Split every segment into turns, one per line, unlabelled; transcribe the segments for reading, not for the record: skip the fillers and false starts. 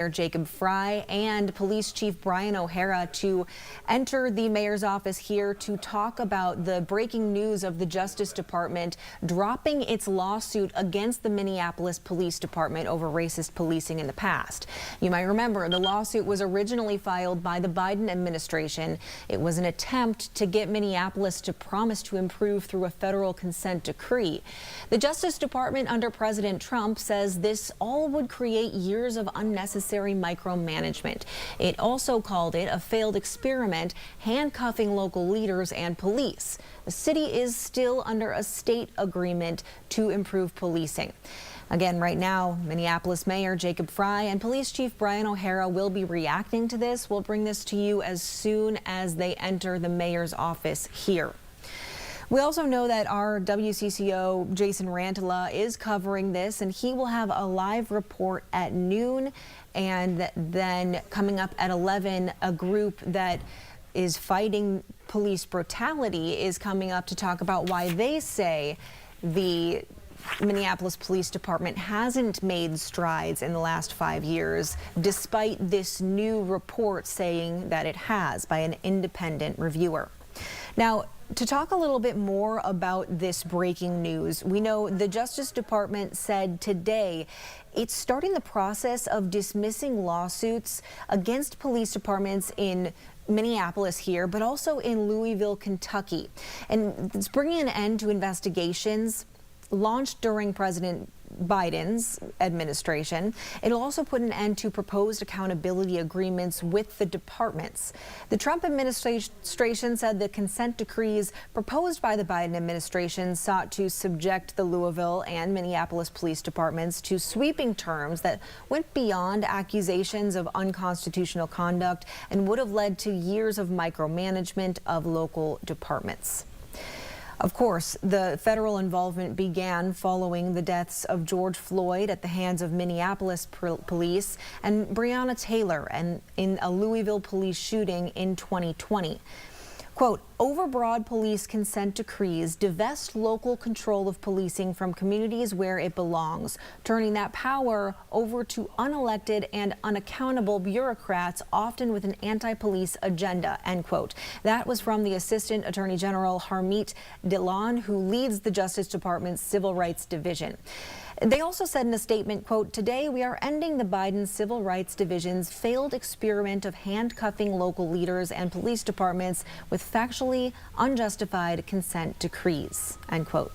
Mayor Jacob Frey and Police Chief Brian O'Hara to enter the mayor's office here to talk about the breaking news of the Justice Department dropping its lawsuit against the Minneapolis Police Department over racist policing in the past. You might remember the lawsuit was originally filed by the Biden administration. It was an attempt to get Minneapolis to promise to improve through a federal consent decree. The Justice Department under President Trump says this all would create years of unnecessary micromanagement. It also called it a failed experiment, handcuffing local leaders and police. The city is still under a state agreement to improve policing. Again, right now, Minneapolis Mayor Jacob Frey and Police Chief Brian O'Hara will be reacting to this. We'll bring this to you as soon as they enter the mayor's office here. We also know that our WCCO Jason Rantala is covering this, and he will have a live report at noon, and then coming up at 11, a group that is fighting police brutality is coming up to talk about why they say the Minneapolis Police Department hasn't made strides in the last 5 years, despite this new report saying that it has by an independent reviewer. Now, to talk a little bit more about this breaking news, we know the Justice Department said today it's starting the process of dismissing lawsuits against police departments in Minneapolis here, but also in Louisville, Kentucky. And it's bringing an end to investigations launched during President Biden's administration. It'll also put an end to proposed accountability agreements with the departments. The Trump administration said the consent decrees proposed by the Biden administration sought to subject the Louisville and Minneapolis police departments to sweeping terms that went beyond accusations of unconstitutional conduct and would have led to years of micromanagement of local departments. Of course, the federal involvement began following the deaths of George Floyd at the hands of Minneapolis police and Breonna Taylor in a Louisville police shooting in 2020. Quote, overbroad police consent decrees divest local control of policing from communities where it belongs, turning that power over to unelected and unaccountable bureaucrats, often with an anti-police agenda, end quote. That was from the Assistant Attorney General Harmeet Dillon, who leads the Justice Department's Civil Rights Division. They also said in a statement, quote, today we are ending the Biden Civil Rights Division's failed experiment of handcuffing local leaders and police departments with factually unjustified consent decrees, end quote.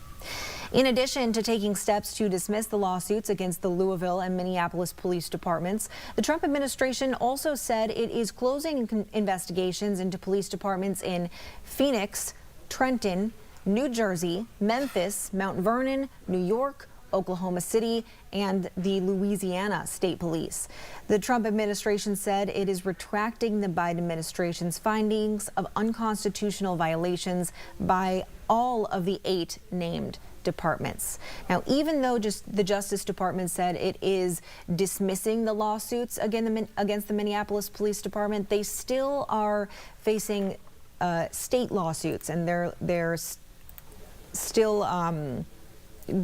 In addition to taking steps to dismiss the lawsuits against the Louisville and Minneapolis police departments, the Trump administration also said it is closing investigations into police departments in Phoenix, Trenton, New Jersey, Memphis, Mount Vernon, New York, Oklahoma City, and the Louisiana State Police. The Trump administration said it is retracting the Biden administration's findings of unconstitutional violations by all of the 8 named departments. Now, even though the Justice Department said it is dismissing the lawsuits against the Minneapolis Police Department, they still are facing state lawsuits, and they're still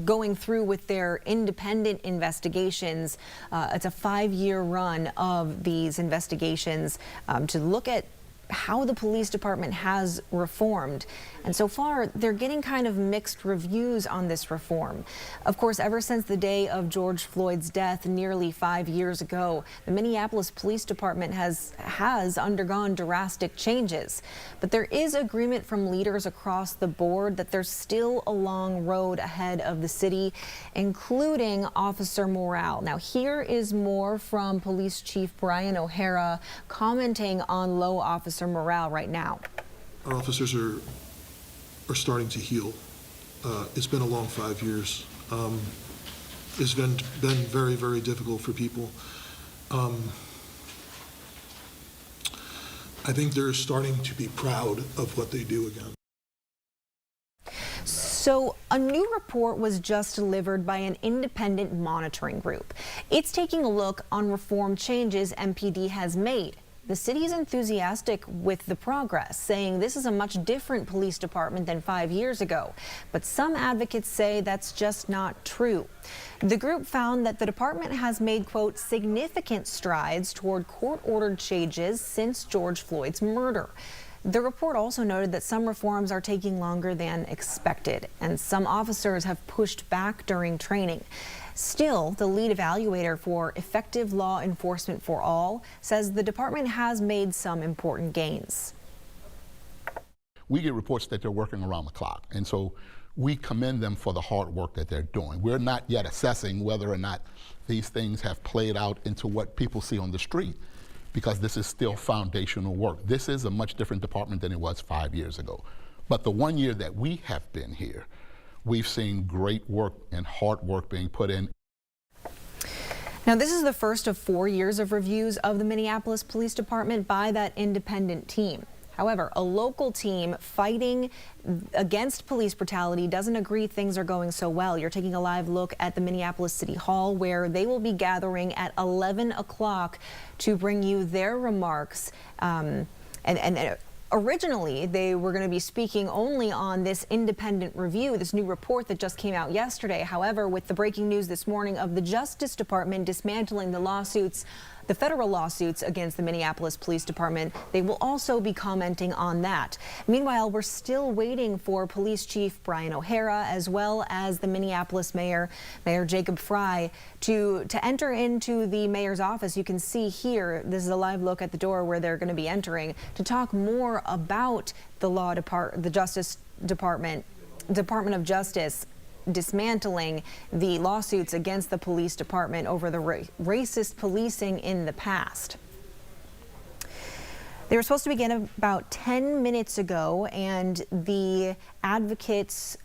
going through with their independent investigations. It's a 5-year run of these investigations to look at how the police department has reformed. And so far, they're getting kind of mixed reviews on this reform. Of course, ever since the day of George Floyd's death nearly 5 years ago, the Minneapolis Police Department has undergone drastic changes. But there is agreement from leaders across the board that there's still a long road ahead of the city, including officer morale. Now, here is more from Police Chief Brian O'Hara commenting on low officer morale right now.
Our officers are starting to heal. It's been a long 5 years. It's been very, very difficult for people. I think they're starting to be proud of what they do again.
So a new report was just delivered by an independent monitoring group. It's taking a look on reform changes MPD has made. The city is enthusiastic with the progress, saying this is a much different police department than 5 years ago. But some advocates say that's just not true. The group found that the department has made, quote, significant strides toward court-ordered changes since George Floyd's murder. The report also noted that some reforms are taking longer than expected, and some officers have pushed back during training. Still, the lead evaluator for effective law enforcement for all says the department has made some important gains.
We get reports that they're working around the clock, and so we commend them for the hard work that they're doing. We're not yet assessing whether or not these things have played out into what people see on the street, because this is still foundational work. This is a much different department than it was 5 years ago. But the 1 year that we have been here, we've seen great work and hard work being put in.
Now, this is the first of 4 years of reviews of the Minneapolis Police Department by that independent team. However, a local team fighting against police brutality doesn't agree things are going so well. You're taking a live look at the Minneapolis City Hall, where they will be gathering at 11 o'clock to bring you their remarks. Originally, they were going to be speaking only on this independent review, this new report that just came out yesterday. However, with the breaking news this morning of the Justice Department dismantling the lawsuits, the federal lawsuits against the Minneapolis Police Department, they will also be commenting on that. Meanwhile, we're still waiting for Police Chief Brian O'Hara, as well as the Minneapolis Mayor Jacob Frey, to enter into the mayor's office. You can see here, this is a live look at the door where they're going to be entering, to talk more about the Justice Department of Justice dismantling the lawsuits against the police department over the racist policing in the past. They were supposed to begin about 10 minutes ago, and the advocates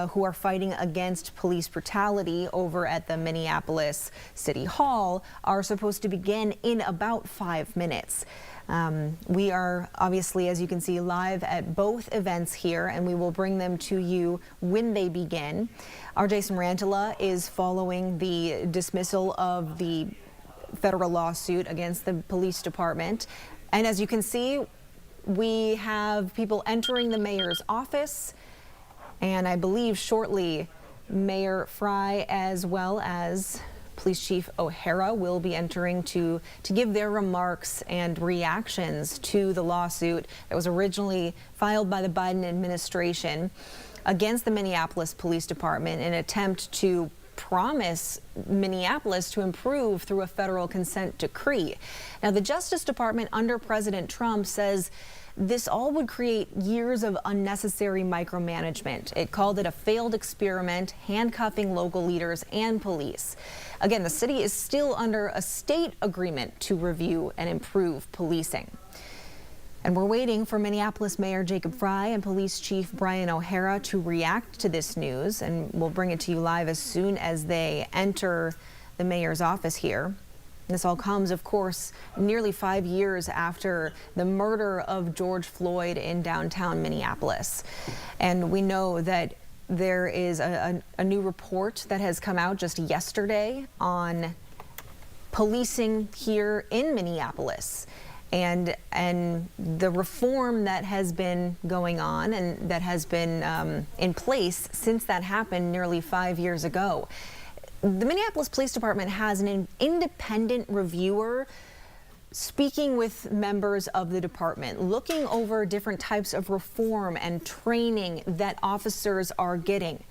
who are fighting against police brutality over at the Minneapolis City Hall are supposed to begin in about 5 minutes. We are obviously, as you can see, live at both events here, and we will bring them to you when they begin. Our Jason Rantala is following the dismissal of the federal lawsuit against the police department. And as you can see, we have people entering the mayor's office, and I believe shortly Mayor Frey as well as Police Chief O'Hara will be entering to give their remarks and reactions to the lawsuit that was originally filed by the Biden administration against the Minneapolis Police Department in an attempt to promise Minneapolis to improve through a federal consent decree. Now, the Justice Department under President Trump says this all would create years of unnecessary micromanagement. It called it a failed experiment, handcuffing local leaders and police. Again, the city is still under a state agreement to review and improve policing. And we're waiting for Minneapolis Mayor Jacob Frey and Police Chief Brian O'Hara to react to this news, and we'll bring it to you live as soon as they enter the mayor's office here. This all comes, of course, nearly 5 years after the murder of George Floyd in downtown Minneapolis. And we know that there is a new report that has come out just yesterday on policing here in Minneapolis and the reform that has been going on and that has been in place since that happened nearly 5 years ago. The Minneapolis Police Department has an independent reviewer speaking with members of the department, looking over different types of reform and training that officers are getting.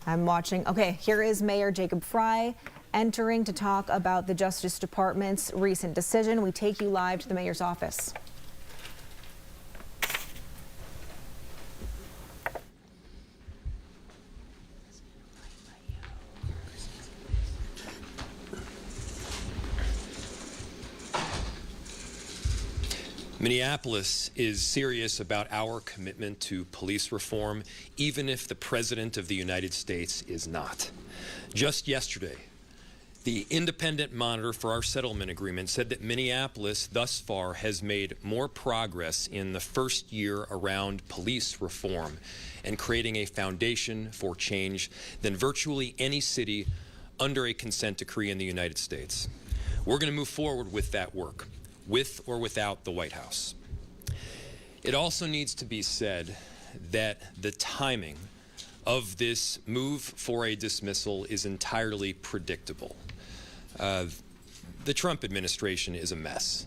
I'm watching. Okay, here is Mayor Jacob Frey entering to talk about the Justice Department's recent decision. We take you live to the mayor's office.
Minneapolis is serious about our commitment to police reform, even if the President of the United States is not. Just yesterday, the independent monitor for our settlement agreement said that Minneapolis thus far has made more progress in the first year around police reform and creating a foundation for change than virtually any city under a consent decree in the United States. We're going to move forward with that work. with or without the White House. It also needs to be said that the timing of this move for a dismissal is entirely predictable. The Trump administration is a mess.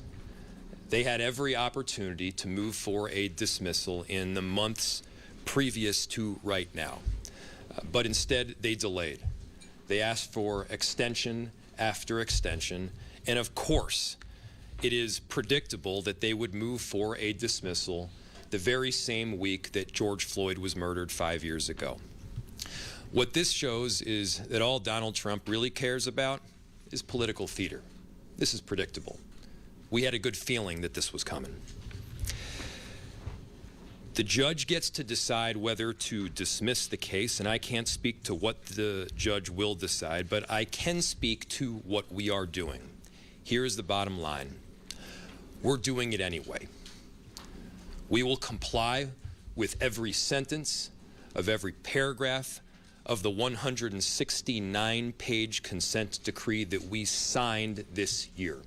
They had every opportunity to move for a dismissal in the months previous to right now, but instead they delayed. They asked for extension after extension, and of course, it is predictable that they would move for a dismissal the very same week that George Floyd was murdered 5 years ago. What this shows is that all Donald Trump really cares about is political theater. This is predictable. We had a good feeling that this was coming. The judge gets to decide whether to dismiss the case, and I can't speak to what the judge will decide, but I can speak to what we are doing. Here's the bottom line. We're doing it anyway. We will comply with every sentence of every paragraph of the 169-page consent decree that we signed this year.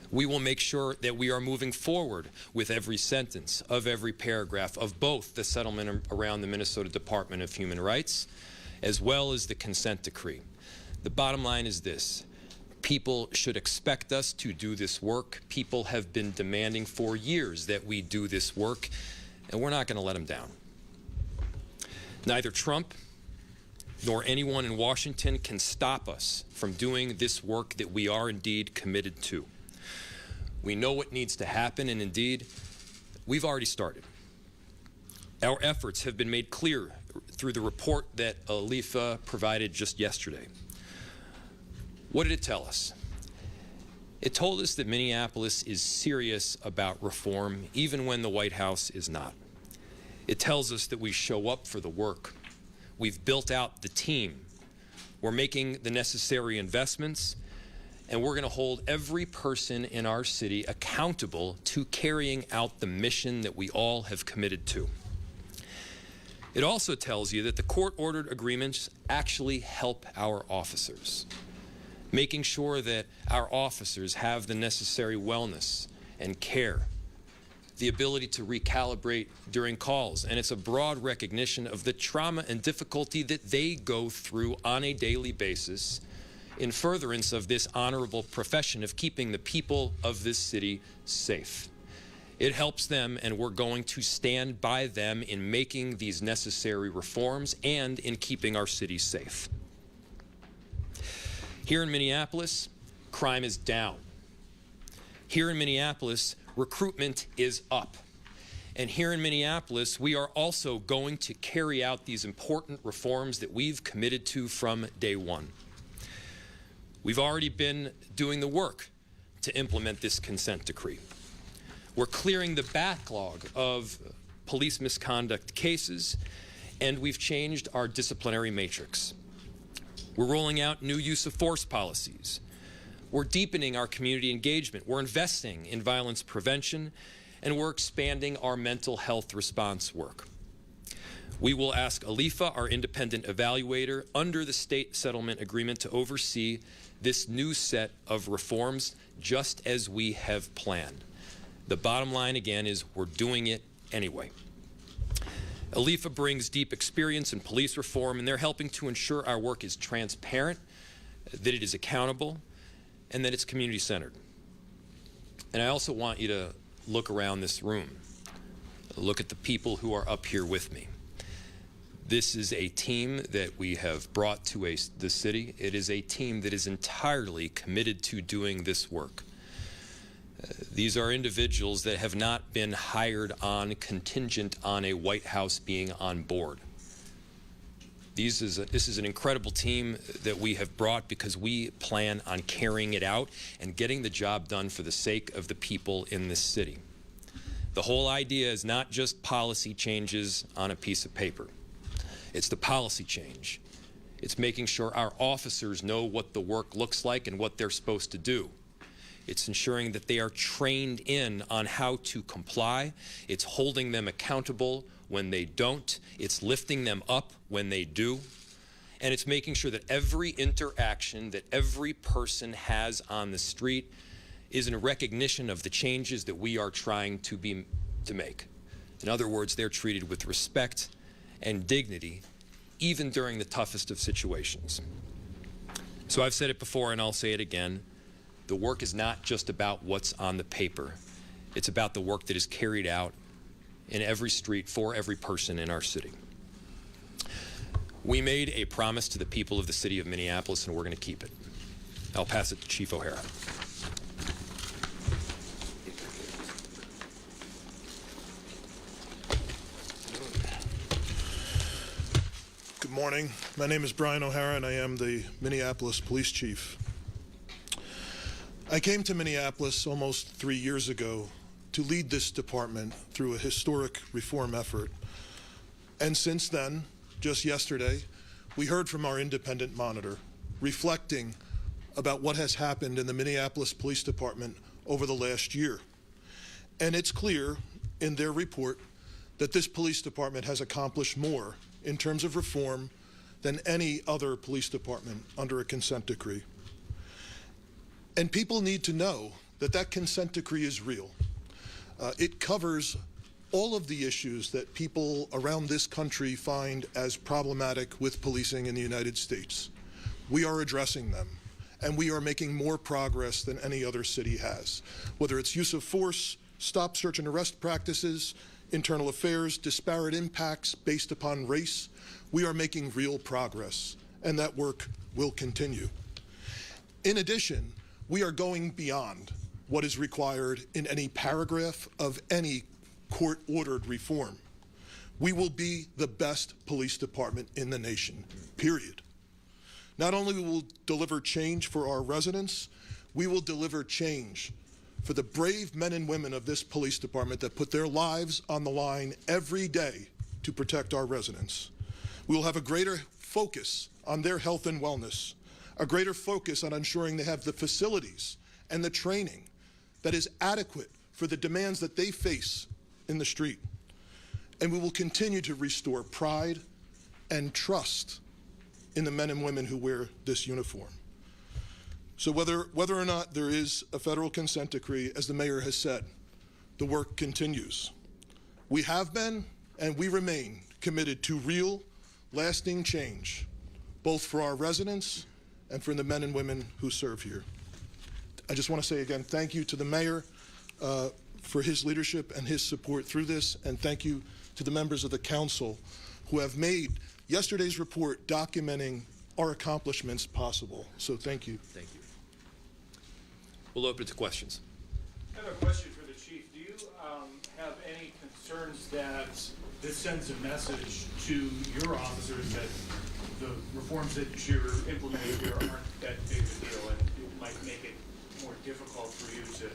We will make sure that we are moving forward with every sentence of every paragraph of both the settlement around the Minnesota Department of Human Rights as well as the consent decree. The bottom line is this. People should expect us to do this work. People have been demanding for years that we do this work, and we're not going to let them down. Neither Trump nor anyone in Washington can stop us from doing this work that we are indeed committed to. We know what needs to happen, and indeed, we've already started. Our efforts have been made clear through the report that Alifa provided just yesterday. What did it tell us? It told us that Minneapolis is serious about reform, even when the White House is not. It tells us that we show up for the work. We've built out the team. We're making the necessary investments, and we're going to hold every person in our city accountable to carrying out the mission that we all have committed to. It also tells you that the court-ordered agreements actually help our officers, making sure that our officers have the necessary wellness and care, the ability to recalibrate during calls, and it's a broad recognition of the trauma and difficulty that they go through on a daily basis in furtherance of this honorable profession of keeping the people of this city safe. It helps them, and we're going to stand by them in making these necessary reforms and in keeping our city safe. Here in Minneapolis, crime is down. Here in Minneapolis, recruitment is up. And here in Minneapolis, we are also going to carry out these important reforms that we've committed to from day one. We've already been doing the work to implement this consent decree. We're clearing the backlog of police misconduct cases, and we've changed our disciplinary matrix. We're rolling out new use of force policies. We're deepening our community engagement. We're investing in violence prevention, and we're expanding our mental health response work. We will ask Alifa, our independent evaluator, under the state settlement agreement to oversee this new set of reforms just as we have planned. The bottom line, again, is we're doing it anyway. Alifa brings deep experience in police reform, and they're helping to ensure our work is transparent, that it is accountable, and that it's community-centered. And I also want you to look around this room. Look at the people who are up here with me. This is a team that we have brought to the city. It is a team that is entirely committed to doing this work. These are individuals that have not been hired on contingent on a White House being on board. This is an incredible team that we have brought because we plan on carrying it out and getting the job done for the sake of the people in this city. The whole idea is not just policy changes on a piece of paper. It's the policy change. It's making sure our officers know what the work looks like and what they're supposed to do. It's ensuring that they are trained in on how to comply. It's holding them accountable when they don't. It's lifting them up when they do. And it's making sure that every interaction that every person has on the street is in recognition of the changes that we are trying to make. In other words, they're treated with respect and dignity, even during the toughest of situations. So I've said it before and I'll say it again. The work is not just about what's on the paper. It's about the work that is carried out in every street for every person in our city. We made a promise to the people of the city of Minneapolis, and we're going to keep it. I'll pass it to Chief O'Hara.
Good morning. My name is Brian O'Hara, and I am the Minneapolis Police Chief. I came to Minneapolis almost 3 years ago to lead this department through a historic reform effort. And since then, just yesterday, we heard from our independent monitor reflecting about what has happened in the Minneapolis Police Department over the last year. And it's clear in their report that this police department has accomplished more in terms of reform than any other police department under a consent decree. And people need to know that that consent decree is real. It covers all of the issues that people around this country find as problematic with policing in the United States. We are addressing them, and we are making more progress than any other city has. Whether it's use of force, stop, search, and arrest practices, internal affairs, disparate impacts based upon race, we are making real progress, and that work will continue. In addition, we are going beyond what is required in any paragraph of any court-ordered reform. We will be the best police department in the nation, period. Not only will we deliver change for our residents, we will deliver change for the brave men and women of this police department that put their lives on the line every day to protect our residents. We will have a greater focus on their health and wellness, a greater focus on ensuring they have the facilities and the training that is adequate for the demands that they face in the street. And we will continue to restore pride and trust in the men and women who wear this uniform. So whether or not there is a federal consent decree, as the mayor has said, the work continues. We have been and we remain committed to real, lasting change, both for our residents and for the men and women who serve here. I just want to say again, thank you to the mayor for his leadership and his support through this, and thank you to the members of the council who have made yesterday's report documenting our accomplishments possible. So thank you.
Thank you. We'll open it to questions.
I have a question for the chief. Do you have any concerns that this sends a message to your officers that the reforms that you're implementing here aren't that big of a deal, and it might make it more difficult for you to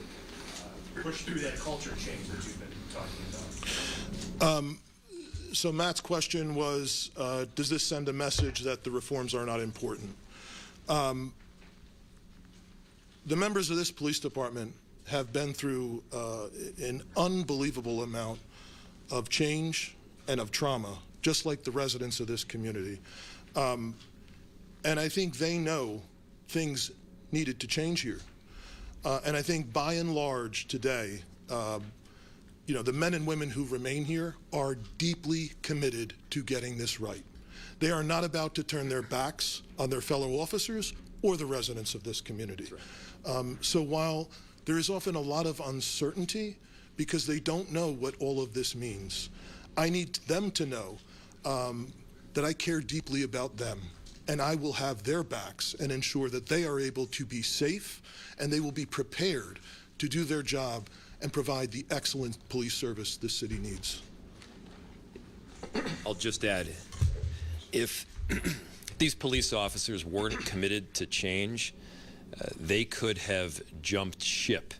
push through that culture change that you've been talking about?
So Matt's question was, does this send a message that the reforms are not important? The members of this police department have been through an unbelievable amount of change and of trauma, just like the residents of this community. And I think they know things needed to change here. And I think by and large today, the men and women who remain here are deeply committed to getting this right. They are not about to turn their backs on their fellow officers or the residents of this community. Right. So while there is often a lot of uncertainty because they don't know what all of this means, I need them to know that I care deeply about them, and I will have their backs and ensure that they are able to be safe and they will be prepared to do their job and provide the excellent police service this city needs.
I'll just add, if these police officers weren't committed to change, they could have jumped ship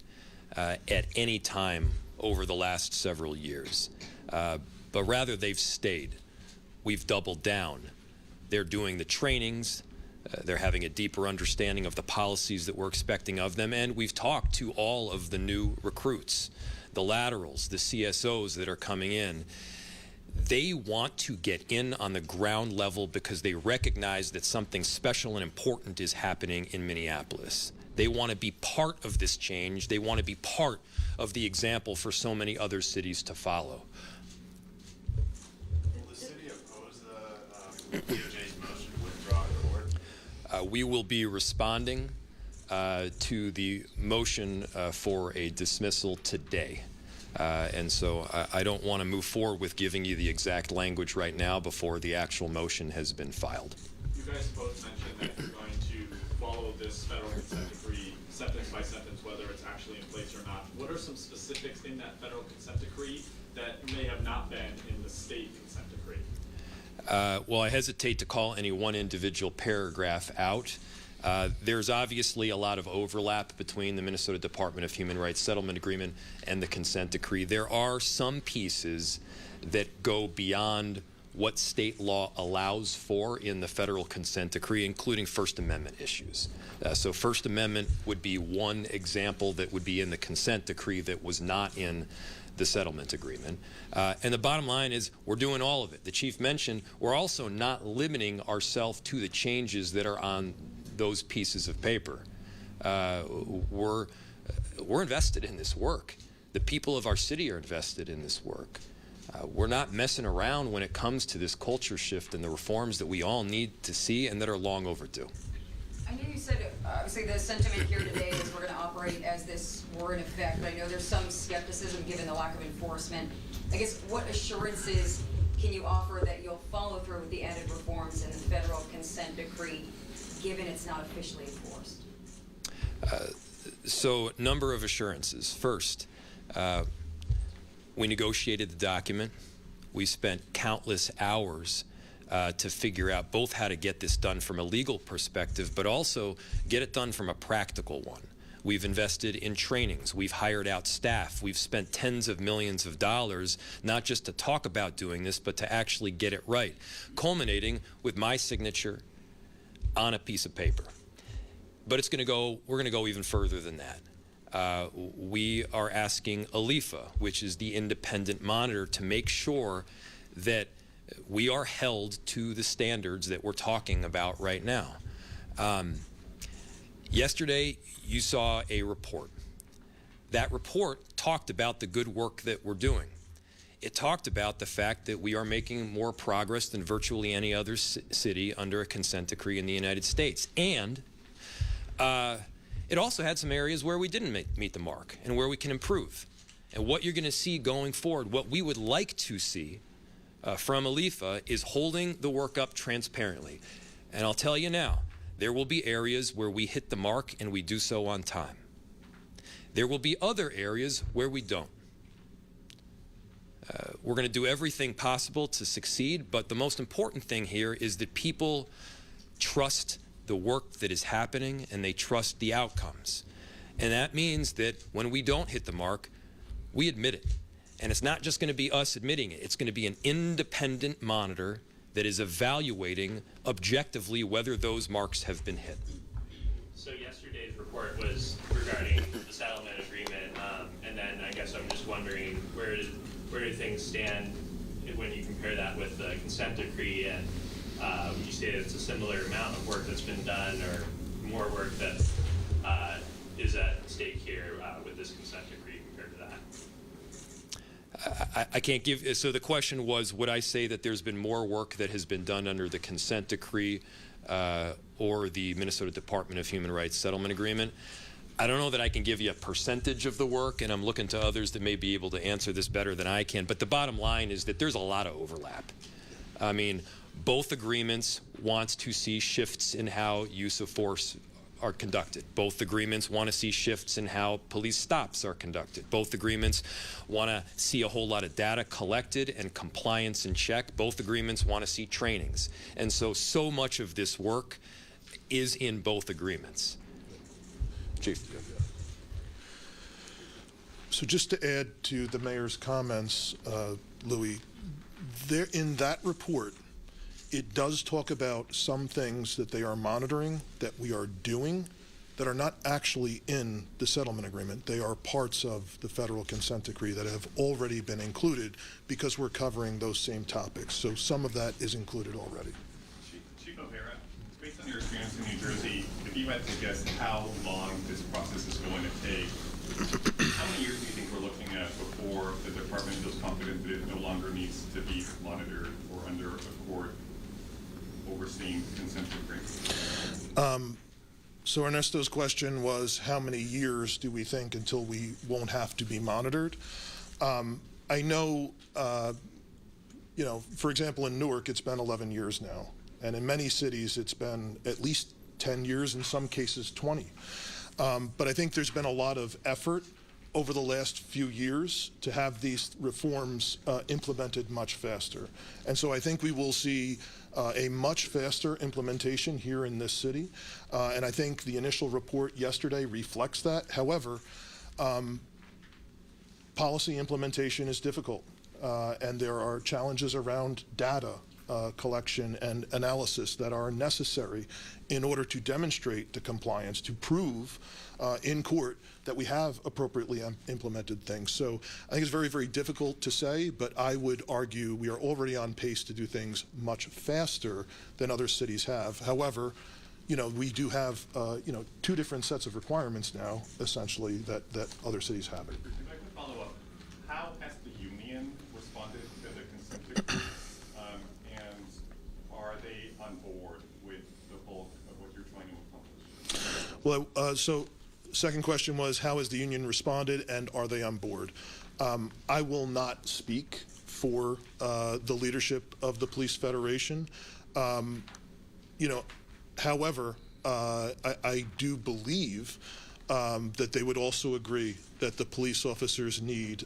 at any time over the last several years. But rather, they've stayed. We've doubled down. They're doing the trainings. They're having a deeper understanding of the policies that we're expecting of them, and we've talked to all of the new recruits, the laterals, the CSOs that are coming in. They want to get in on the ground level because they recognize that something special and important is happening in Minneapolis. They want to be part of this change. They want to be part of the example for so many other cities to follow.
Will the city oppose the DOJ's motion to withdraw in court?
We will be responding to the motion for a dismissal today. And so I don't want to move forward with giving you the exact language right now before the actual motion has been filed.
You guys both mentioned that you're going to follow this federal consent decree sentence by sentence, whether it's actually in place or not. What are some specifics in that federal consent decree that may have not been in the state consent decree?
Well, I hesitate to call any one individual paragraph out. There's obviously a lot of overlap between the Minnesota Department of Human Rights Settlement Agreement and the consent decree. There are some pieces that go beyond what state law allows for in the federal consent decree, including First Amendment issues. So First Amendment would be one example that would be in the consent decree that was not in the settlement agreement. And the bottom line is we're doing all of it. The chief mentioned we're also not limiting ourselves to the changes that are on those pieces of paper. We're invested in this work. The people of our city are invested in this work. We're not messing around when it comes to this culture shift and the reforms that we all need to see and that are long overdue.
I know you said, obviously, the sentiment here today is we're going to operate as this were in effect, but I know there's some skepticism given the lack of enforcement. I guess what assurances can you offer that you'll follow through with the added reforms in the federal consent decree, given it's not officially enforced?
So, number of assurances. First, we negotiated the document. We spent countless hours to figure out both how to get this done from a legal perspective, but also get it done from a practical one. We've invested in trainings. We've hired out staff. We've spent tens of millions of dollars, not just to talk about doing this, but to actually get it right, culminating with my signature on a piece of paper. But we're going to go even further than that. We are asking ALIFA, which is the independent monitor, to make sure that we are held to the standards that we're talking about right now. Yesterday, you saw a report. That report talked about the good work that we're doing. It talked about the fact that we are making more progress than virtually any other city under a consent decree in the United States. And it also had some areas where we didn't meet the mark and where we can improve. And what you're going to see going forward, what we would like to see from ALIFA is holding the work up transparently. And I'll tell you now, there will be areas where we hit the mark and we do so on time. There will be other areas where we don't. We're going to do everything possible to succeed, but the most important thing here is that people trust the work that is happening and they trust the outcomes. And that means that when we don't hit the mark, we admit it. And it's not just going to be us admitting it. It's going to be an independent monitor that is evaluating objectively whether those marks have been hit.
So yesterday's report was regarding the settlement agreement, and then I guess I'm just wondering where do things stand when you compare that with the consent decree, and would you say it's a similar amount of work that's been done or more work that is at stake here with this consent decree compared to that?
I can't give, so the question was, would I say that there's been more work that has been done under the consent decree or the Minnesota Department of Human Rights Settlement Agreement? I don't know that I can give you a percentage of the work, and I'm looking to others that may be able to answer this better than I can, but the bottom line is that there's a lot of overlap. I mean, both agreements want to see shifts in how use of force are conducted. Both agreements want to see shifts in how police stops are conducted. Both agreements want to see a whole lot of data collected and compliance in check. Both agreements want to see trainings. And so much of this work is in both agreements. Chief.
So just to add to the mayor's comments, Louis, there in that report, it does talk about some things that they are monitoring, that we are doing, that are not actually in the settlement agreement. They are parts of the federal consent decree that have already been included because we're covering those same topics. So some of that is included already.
Chief O'Hara, based on your experience in New Jersey, if
if you had to guess how long this process is going to take, how many years do you think we're looking at before the department feels confident that it no longer needs to be monitored or under a court overseeing consent decree?
So Ernesto's question was, how many years do we think until we won't have to be monitored? I know, you know, for example, in Newark, it's been 11 years now. And in many cities, it's been at least 10 years, in some cases 20. But I think there's been a lot of effort over the last few years to have these reforms implemented much faster. And so I think we will see a much faster implementation here in this city. And I think the initial report yesterday reflects that. However, policy implementation is difficult, and there are challenges around data collection and analysis that are necessary in order to demonstrate the compliance, to prove in court that we have appropriately implemented things. So I think it's very, very difficult to say, but I would argue we are already on pace to do things much faster than other cities have. However, you know, we do have, you know, two different sets of requirements now, essentially, that other cities haven't.
If I can follow up, how has the union responded to the consent decree? And are they on board with the bulk of what you're trying to accomplish?
Well, so second question was, how has the union responded and are they on board? I will not speak for the leadership of the Police Federation. You know, however, I do believe that they would also agree that the police officers need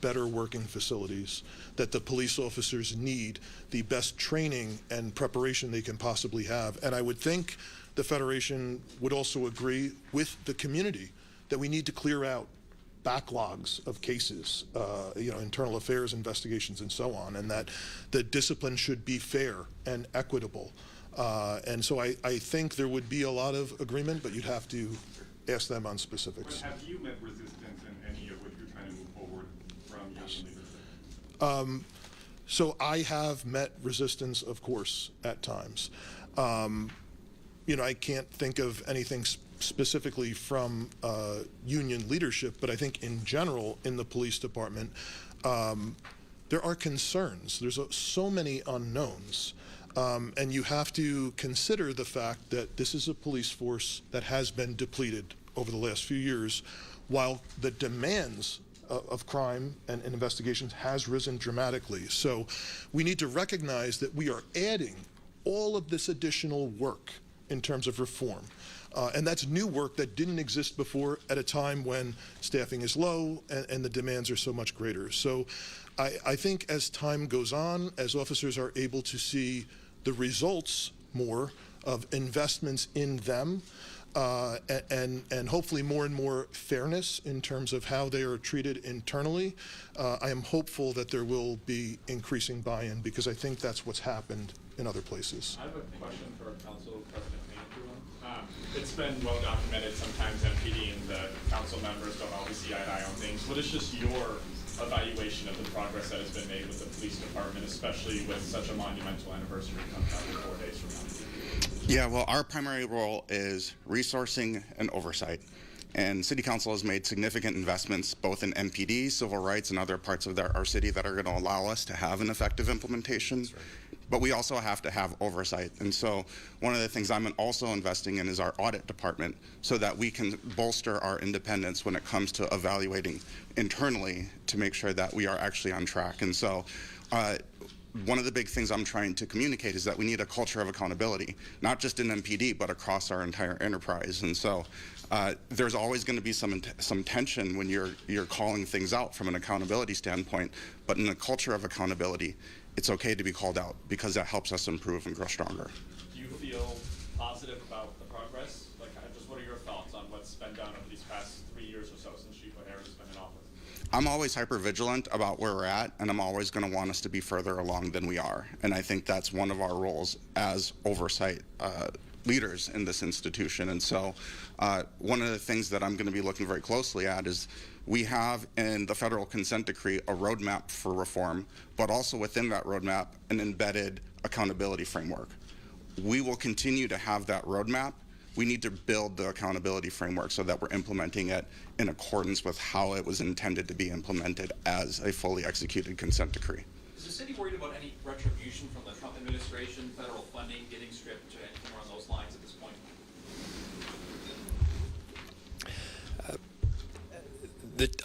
better working facilities, that the police officers need the best training and preparation they can possibly have. And I would think the Federation would also agree with the community that we need to clear out backlogs of cases, you know, internal affairs investigations and so on, and that the discipline should be fair and equitable. And so I think there would be a lot of agreement, but you'd have to ask them on specifics.
But have you met resistance in any of what you're trying to move forward from union leadership?
So I have met resistance, of course, at times. You know, I can't think of anything specifically from union leadership, but I think in general in the police department, there are concerns. There's so many unknowns. And you have to consider the fact that this is a police force that has been depleted over the last few years, while the demands of crime and investigations has risen dramatically. So we need to recognize that we are adding all of this additional work in terms of reform. And that's new work that didn't exist before at a time when staffing is low and the demands are so much greater. So I think as time goes on, as officers are able to see the results more of investments in them, and hopefully more and more fairness in terms of how they are treated internally, I am hopeful that there will be increasing buy-in, because I think that's what's happened in other places.
I have a question for Council President Andrew. It's been well documented, sometimes MPD and the council members don't always see eye to eye on things. What is just your evaluation of the progress that has been made with the police department, especially with such a monumental anniversary coming up in 4 days from now?
Yeah, well, our primary role is resourcing and oversight. And City Council has made significant investments both in MPD, civil rights, and other parts of our city that are going to allow us to have an effective implementation. Right. But we also have to have oversight. And so one of the things I'm also investing in is our audit department, so that we can bolster our independence when it comes to evaluating internally to make sure that we are actually on track. And so one of the big things I'm trying to communicate is that we need a culture of accountability, not just in MPD, but across our entire enterprise. And so there's always going to be some tension when you're calling things out from an accountability standpoint, but in a culture of accountability, it's okay to be called out, because that helps us improve and grow stronger.
Do you feel positive about the progress? Like, just what are your thoughts on what's been done over these past 3 years or so since Chief O'Hara has been in office?
I'm always hyper-vigilant about where we're at, and I'm always going to want us to be further along than we are. And I think that's one of our roles as oversight leaders in this institution. And so one of the things that I'm going to be looking very closely at is we have in the federal consent decree a roadmap for reform, but also within that roadmap an embedded accountability framework. We will continue to have that roadmap, we need to build the accountability framework so that we're implementing it in accordance with how it was intended to be implemented as a fully executed consent decree.
Is the city worried about any retribution from the Trump administration, federal funding getting stripped, or anything along those lines at this point?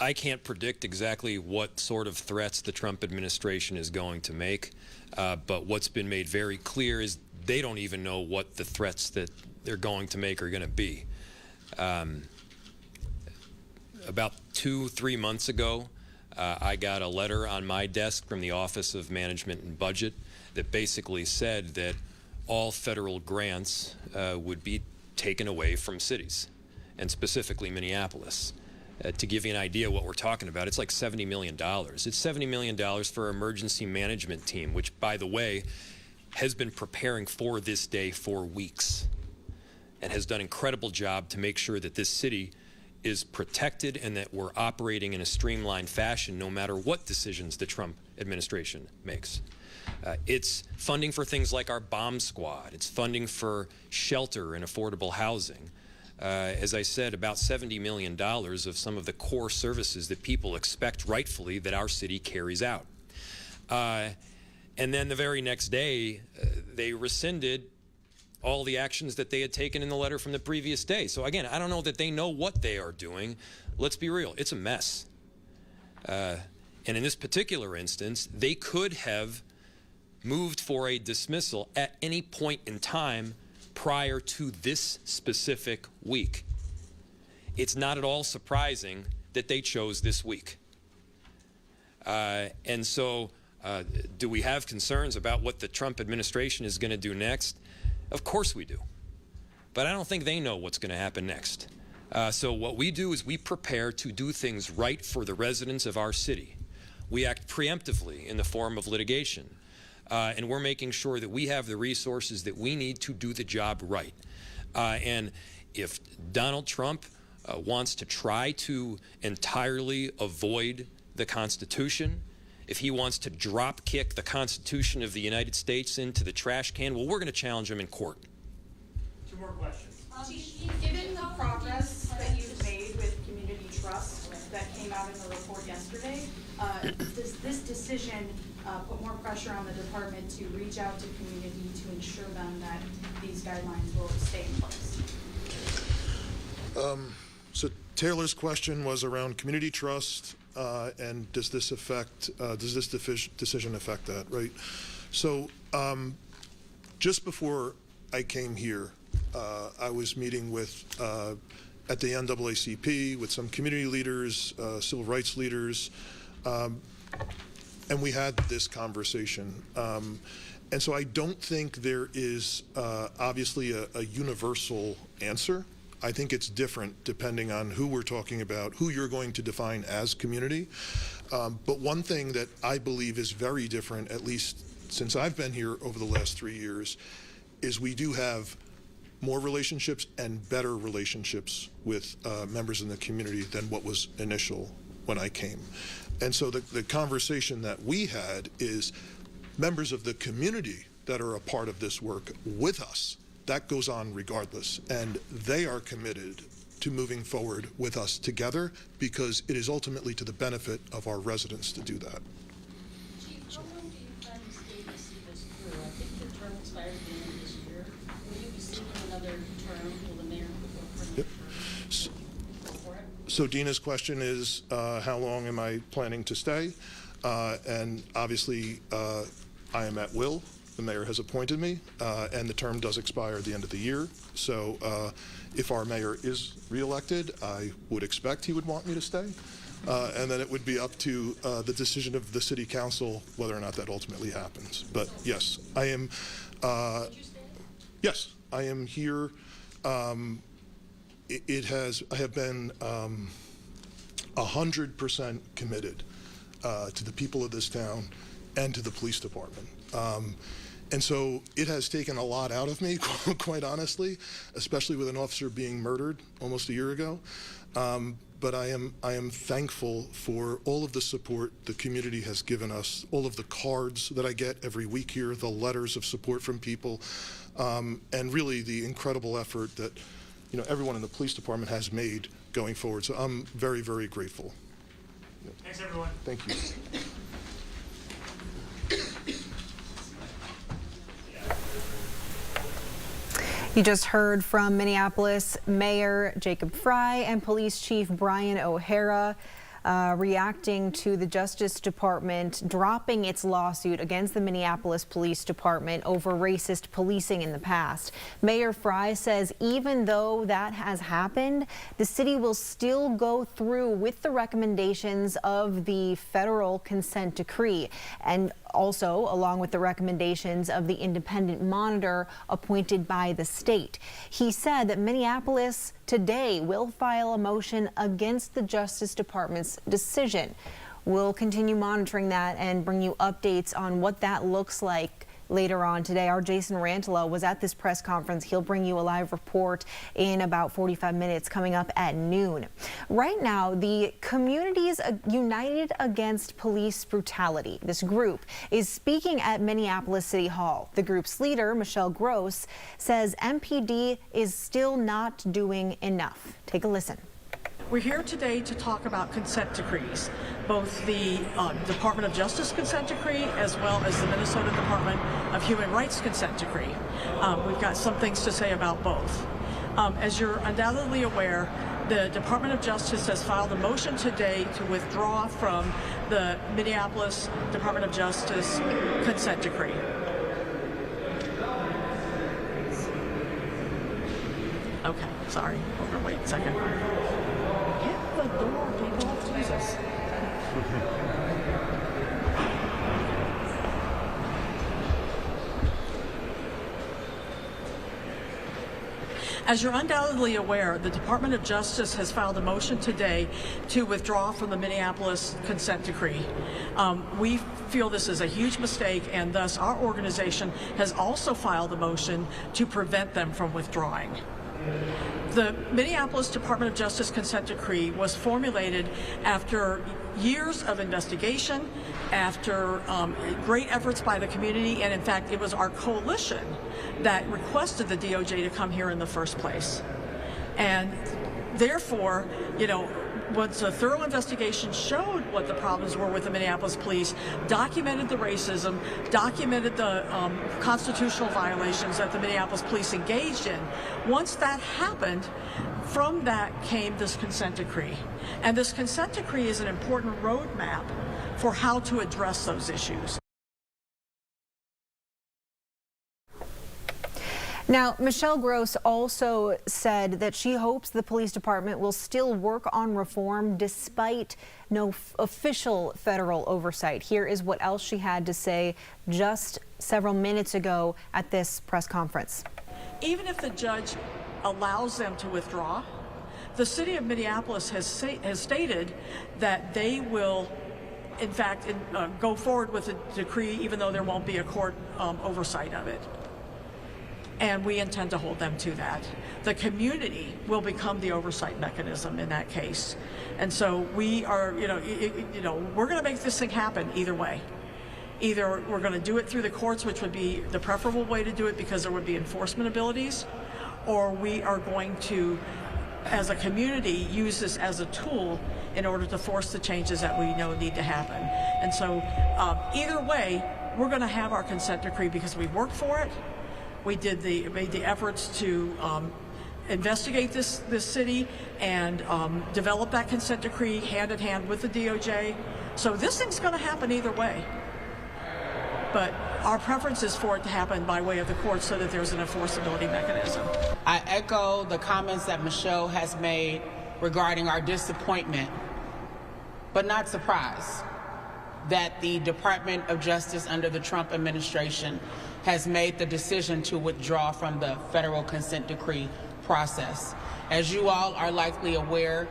I can't predict exactly what sort of threats the Trump administration is going to make, but what's been made very clear is they don't even know what the threats that they're going to make are going to be. About 2-3 months ago, I got a letter on my desk from the Office of Management and Budget that basically said that all federal grants would be taken away from cities, and specifically Minneapolis. To give you an idea what we're talking about, it's like $70 million. It's $70 million for our emergency management team, which, by the way, has been preparing for this day for weeks and has done an incredible job to make sure that this city is protected and that we're operating in a streamlined fashion no matter what decisions the Trump administration makes. It's funding for things like our bomb squad. It's funding for shelter and affordable housing. As I said, about $70 million of some of the core services that people expect rightfully that our city carries out. And then the very next day, they rescinded all the actions that they had taken in the letter from the previous day. So again, I don't know that they know what they are doing. Let's be real, it's a mess. And in this particular instance, they could have moved for a dismissal at any point in time prior to this specific week. It's not at all surprising that they chose this week. And so, do we have concerns about what the Trump administration is going to do next? Of course we do. But I don't think they know what's going to happen next. So what we do is we prepare to do things right for the residents of our city. We act preemptively in the form of litigation. And we're making sure that we have the resources that we need to do the job right. And if Donald Trump wants to try to entirely avoid the Constitution, if he wants to drop kick the Constitution of the United States into the trash can, well, we're going to challenge him in court.
2 more questions.
Given the progress that you've made with community trust that came out in the report yesterday, does this decision put more pressure on the department to reach out to community to ensure them that these guidelines will stay in place?
So Taylor's question was around community trust, and does this decision affect that, right? So just before I came here, I was meeting with at the NAACP with some community leaders, civil rights leaders, and we had this conversation. And so I don't think there is obviously a universal answer. I think it's different depending on who we're talking about, who you're going to define as community. But one thing that I believe is very different, at least since I've been here over the last 3 years, is we do have more relationships and better relationships with members in the community than what was initial when I came. And so the conversation that we had is members of the community that are a part of this work with us. That goes on regardless, and they are committed to moving forward with us together because it is ultimately to the benefit of our residents to do that.
Chief, how long do you plan to stay to see this through? I think your term expires at the end of this year. Will you be seeking another term? Will the mayor look for another term?
So Dina's question is, how long am I planning to stay? And obviously, I am at will. The mayor has appointed me, and the term does expire at the end of the year. So if our mayor is reelected, I would expect he would want me to stay. And then it would be up to the decision of the city council whether or not that ultimately happens. But yes, I am. Yes, I am here. I have been 100% committed to the people of this town and to the police department. And so it has taken a lot out of me, quite honestly, especially with an officer being murdered almost a year ago. But I am thankful for all of the support the community has given us, all of the cards that I get every week here, the letters of support from people, and really the incredible effort that everyone in the police department has made going forward. So I'm very, very grateful.
Thanks, everyone.
Thank you.
You just heard from Minneapolis Mayor Jacob Frey and Police Chief Brian O'Hara reacting to the Justice Department dropping its lawsuit against the Minneapolis Police Department over racist policing in the past. Mayor Frey says even though that has happened, the city will still go through with the recommendations of the federal consent decree, and also along with the recommendations of the independent monitor appointed by the state. He said that Minneapolis today will file a motion against the Justice Department's decision. We'll continue monitoring that and bring you updates on what that looks like later on today. Our Jason Rantala was at this press conference. He'll bring you a live report in about 45 minutes coming up at noon. Right now, the Communities United Against Police Brutality, this group, is speaking at Minneapolis City Hall. The group's leader, Michelle Gross, says MPD is still not doing enough. Take a listen.
We're here today to talk about consent decrees, both the Department of Justice consent decree as well as the Minnesota Department of Human Rights consent decree. We've got some things to say about both. As you're undoubtedly aware, the Department of Justice has filed a motion today to withdraw from the Minneapolis Department of Justice consent decree. Okay, sorry. We're gonna wait a second. Get the door, people. Jesus. As you're undoubtedly aware, the Department of Justice has filed a motion today to withdraw from the Minneapolis consent decree. We feel this is a huge mistake, and thus our organization has also filed a motion to prevent them from withdrawing. The Minneapolis Department of Justice consent decree was formulated after years of investigation, after great efforts by the community, and in fact it was our coalition that requested the DOJ to come here in the first place. And therefore, once a thorough investigation showed what the problems were with the Minneapolis police, documented the racism, documented the constitutional violations that the Minneapolis police engaged in, once that happened, from that came this consent decree. And this consent decree is an important roadmap for how to address those issues.
Now, Michelle Gross also said that she hopes the police department will still work on reform despite no official federal oversight. Here is what else she had to say just several minutes ago at this press conference.
Even if the judge allows them to withdraw, the city of Minneapolis has stated that they will, in fact, go forward with the decree even though there won't be a court oversight of it. And we intend to hold them to that. The community will become the oversight mechanism in that case. And so we are, we're going to make this thing happen either way. Either we're going to do it through the courts, which would be the preferable way to do it because there would be enforcement abilities, or we are going to, as a community, use this as a tool in order to force the changes that we know need to happen. And so either way, we're going to have our consent decree because we worked for it. We made the efforts to investigate this city and develop that consent decree hand in hand with the DOJ. So this thing's going to happen either way. But our preference is for it to happen by way of the courts so that there's an enforceability mechanism.
I echo the comments that Michelle has made regarding our disappointment, but not surprise, that the Department of Justice under the Trump administration has made the decision to withdraw from the federal consent decree process. As you all are likely aware,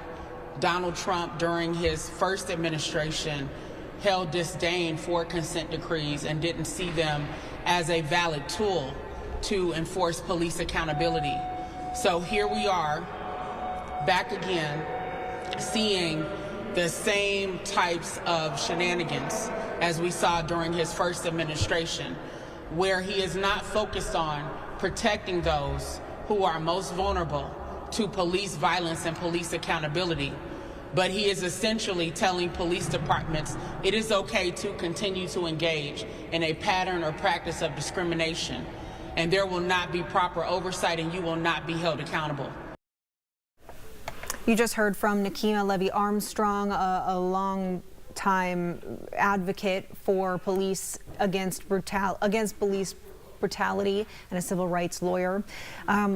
Donald Trump, during his first administration, held disdain for consent decrees and didn't see them as a valid tool to enforce police accountability. So here we are, back again, seeing the same types of shenanigans as we saw during his first administration, where he is not focused on protecting those who are most vulnerable to police violence and police accountability. But he is essentially telling police departments it is okay to continue to engage in a pattern or practice of discrimination, and there will not be proper oversight and you will not be held accountable.
You just heard from Nakima Levy-Armstrong, a long-time advocate for police against police brutality and a civil rights lawyer.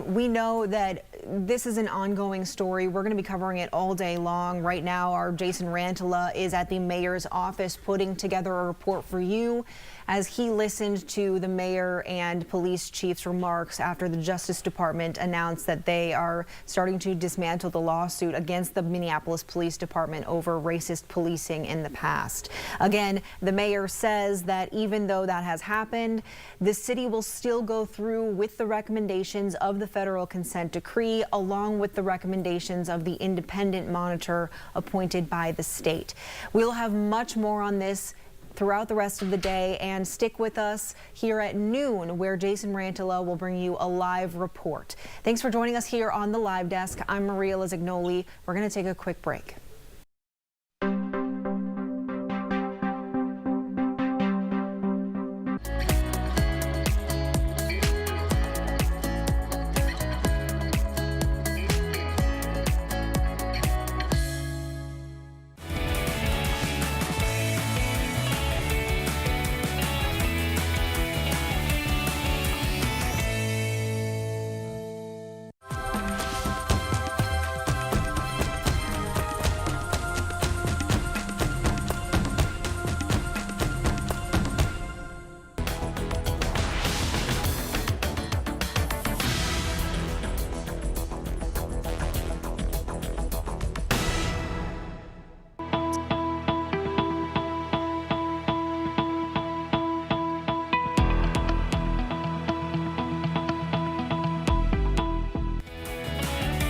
We know that this is an ongoing story. We're going to be covering it all day long. Right now, our Jason Rantala is at the mayor's office putting together a report for you as he listened to the mayor and police chief's remarks after the Justice Department announced that they are starting to dismantle the lawsuit against the Minneapolis Police Department over racist policing in the past. Again, the mayor says that even though that has happened, the city will still go through with the recommendations of the federal consent decree, along with the recommendations of the independent monitor appointed by the state. We'll have much more on this throughout the rest of the day, and stick with us here at noon, where Jason Rantala will bring you a live report. Thanks for joining us here on the Live Desk. I'm Maria Lazignoli. We're going to take a quick break.